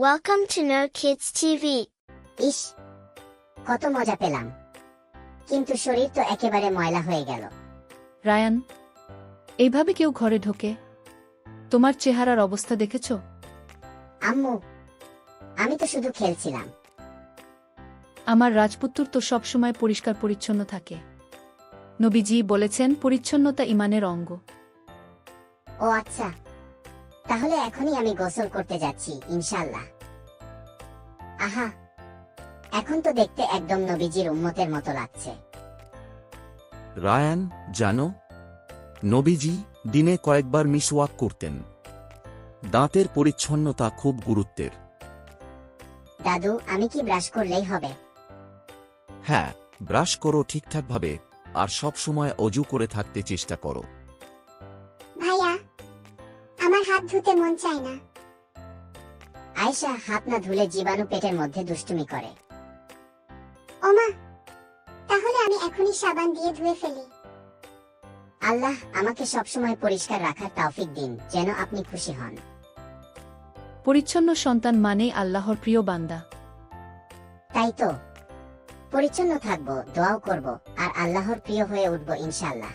Welcome to No Kids TV. ইস, কত মজা পেলাম, কিন্তু শরীর তো একেবারে ময়লা হয়ে গেল। রায়ান, এইভাবে কেউ ঘরে ঢোকে? তোমার চেহারার অবস্থা দেখেছ? আম্মু, আমি তো শুধু খেলছিলাম। আমার রাজপুত্র তো সবসময় পরিষ্কার পরিচ্ছন্ন থাকে। নবীজি বলেছেন পরিচ্ছন্নতা ঈমানের অঙ্গ। ও আচ্ছা, তাহলে এখনই আমি গোসল করতে যাচ্ছি ইনশাআল্লাহ। আহা, এখন তো দেখতে একদম নবীজির উম্মতের মতো লাগছে। রায়ান, জানো, নবীজি দিনে কয়েকবার মিসওয়াক করতেন। দাঁতের পরিচ্ছন্নতা খুব গুরুত্বের। দাদু, আমি কি ব্রাশ করলেই হবে? হ্যাঁ, ব্রাশ করো ঠিকঠাকভাবে, আর সব সময় অজু করে থাকতে চেষ্টা করো। ভাইয়া, আমার হাত ধুতে মন চায় না। আয়েশা, হাত না ধুলে জীবাণু পেটের মধ্যে দুষ্টুমি করে। ওমা, তাহলে আমি এখনই সাবান দিয়ে ধুয়ে ফেলি। আল্লাহ আমাকে সবসময় পরিষ্কার রাখার তৌফিক দিন, যেন আপনি খুশি হন। পরিচ্ছন্ন সন্তান মানেই আল্লাহর প্রিয় বান্দা। তাই তো, পরিচ্ছন্ন থাকবো, দোয়াও করব, আর আল্লাহর প্রিয় হয়ে উঠব ইনশাআল্লাহ।